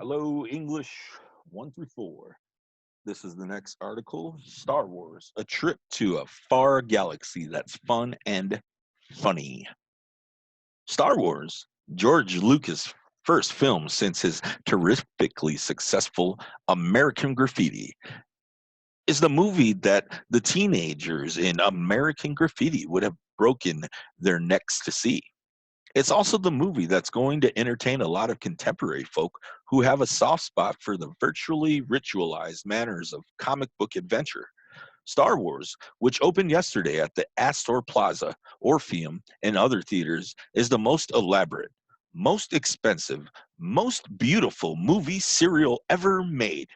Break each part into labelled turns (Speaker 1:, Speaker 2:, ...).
Speaker 1: Hello, English 1 through 4. This is the next article Star Wars, a trip to a far galaxy that's fun and funny. Star Wars, George Lucas' first film since his terrifically successful American Graffiti, is the movie that the teenagers in American Graffiti would have broken their necks to see. It's also the movie that's going to entertain a lot of contemporary folk who have a soft spot for the virtually ritualized manners of comic book adventure. Star Wars, which opened yesterday at the Astor Plaza, Orpheum, and other theaters, is the most elaborate, most expensive, most beautiful movie serial ever made.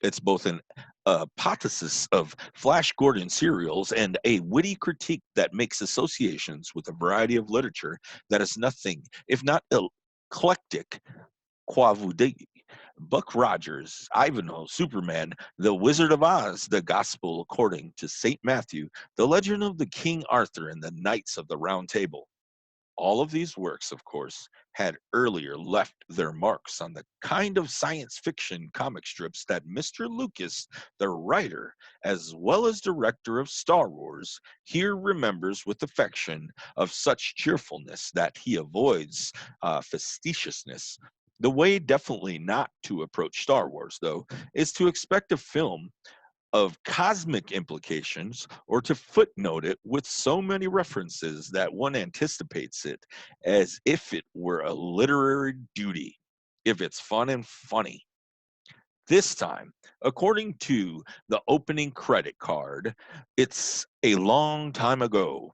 Speaker 1: It's both an apotheosis of Flash Gordon serials and a witty critique that makes associations with a variety of literature that is nothing if not eclectic quavudi. Buck Rogers, Ivanhoe, Superman, The Wizard of Oz, The Gospel According to St. Matthew, The Legend of the King Arthur, and The Knights of the Round Table. All of these works, of course, had earlier left their marks on the kind of science fiction comic strips that Mr. Lucas, the writer as well as director of Star Wars, here remembers with affection of such cheerfulness that he avoids facetiousness. The way definitely not to approach Star Wars, though, is to expect a film of cosmic implications or to footnote it with so many references that one anticipates it as if it were a literary duty, if it's fun and funny. This time, according to the opening credit card, it's a long time ago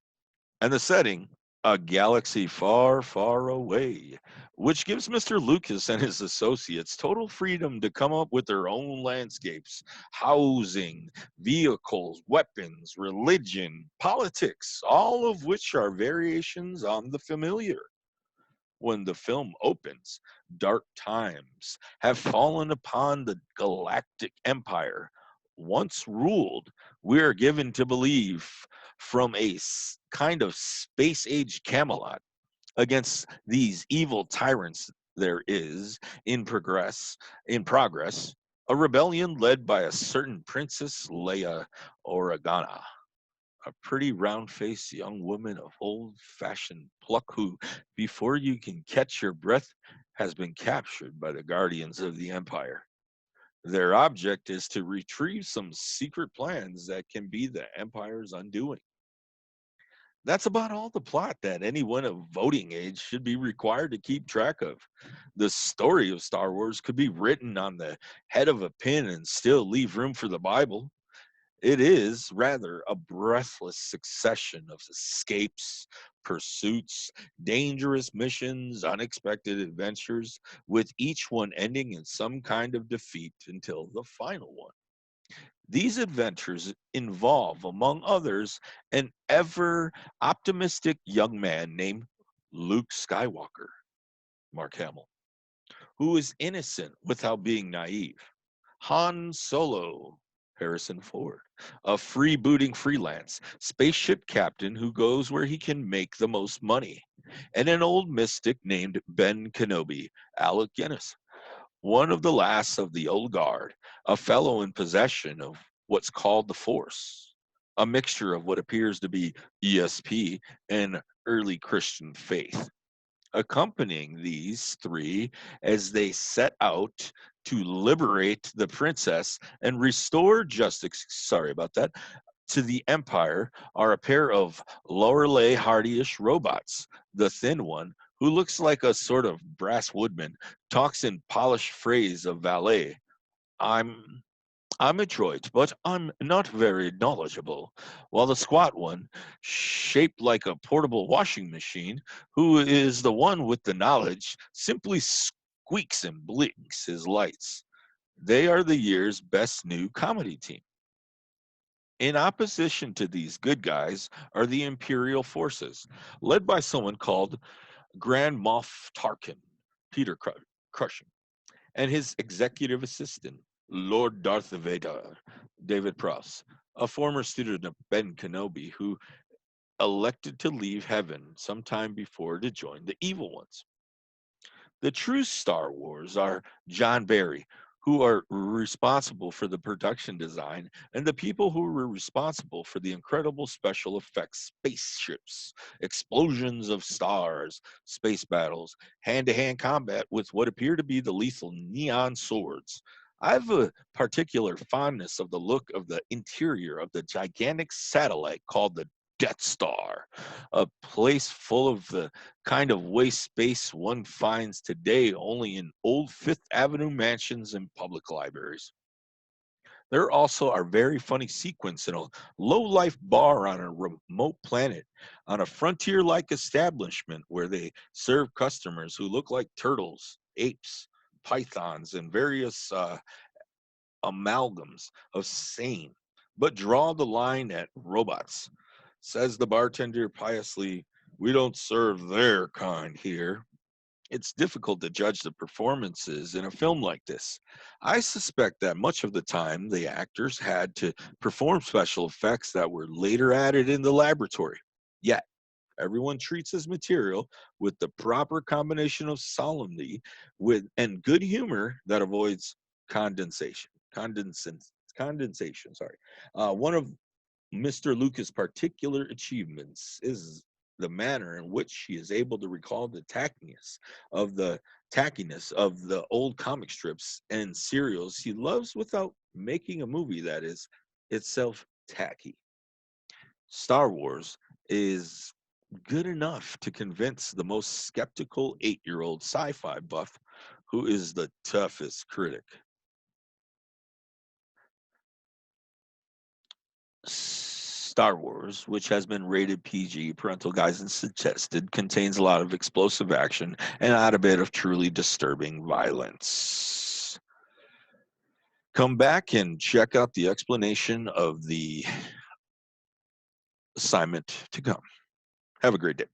Speaker 1: and the setting, a galaxy far, far away, which gives Mr. Lucas and his associates total freedom to come up with their own landscapes, housing, vehicles, weapons, religion, politics, all of which are variations on the familiar. When the film opens, dark times have fallen upon the galactic empire. Once ruled, we are given to believe from a kind of space age Camelot against these evil tyrants. There is in progress a rebellion led by a certain Princess Leia Organa, a pretty round faced young woman of old fashioned pluck who, before you can catch your breath, has been captured by the guardians of the Empire. Their object is to retrieve some secret plans that can be the Empire's undoing. That's about all the plot that anyone of voting age should be required to keep track of. The story of Star Wars could be written on the head of a pin and still leave room for the Bible. It is rather a breathless succession of escapes, pursuits, dangerous missions, unexpected adventures, with each one ending in some kind of defeat until the final one. These adventures involve, among others, an ever optimistic young man named Luke Skywalker, Mark Hamill, who is innocent without being naive. Han Solo, Harrison Ford, a freebooting freelance spaceship captain who goes where he can make the most money, and an old mystic named Ben Kenobi, Alec Guinness, one of the last of the old guard, a fellow in possession of what's called the Force, a mixture of what appears to be ESP and early Christian faith. Accompanying these three as they set out to liberate the princess and restore justice, sorry about that, to the Empire are a pair of Lorelei Hardy-ish robots. The thin one, who looks like a sort of brass woodman, talks in polished phrase of valet. I'm I'm a droid, but I'm not very knowledgeable. While the squat one, shaped like a portable washing machine, who is the one with the knowledge, simply squeaks and blinks his lights. They are the year's best new comedy team. In opposition to these good guys are the Imperial forces, led by someone called Grand Moff Tarkin, Peter Cushing, and his executive assistant, Lord Darth Vader, David Prowse, a former student of Ben Kenobi who elected to leave heaven sometime before to join the evil ones. The true Star Wars are John Barry, who are responsible for the production design, and the people who were responsible for the incredible special effects spaceships, explosions of stars, space battles, hand to hand combat with what appear to be the lethal neon swords. I have a particular fondness of the look of the interior of the gigantic satellite called the Death Star, a place full of the kind of waste space one finds today only in old Fifth Avenue mansions and public libraries. There also are very funny sequence in a low-life bar on a remote planet on a frontier-like establishment where they serve customers who look like turtles, apes, pythons, and various amalgams of same, but draw the line at robots. Says the bartender piously, "We don't serve their kind here." It's difficult to judge the performances in a film like this. I suspect that much of the time the actors had to perform special effects that were later added in the laboratory. Yet, everyone treats his material with the proper combination of solemnity with and good humor that avoids condensation. Condensation, sorry. One of Mr. Lucas' particular achievements is the manner in which he is able to recall the tackiness of the old comic strips and serials he loves without making a movie that is itself tacky. Star Wars is good enough to convince the most skeptical 8-year-old sci-fi buff who is the toughest critic. Star Wars, which has been rated PG, parental guidance suggested, contains a lot of explosive action and not a bit of truly disturbing violence. Come back and check out the explanation of the assignment to come. Have a great day.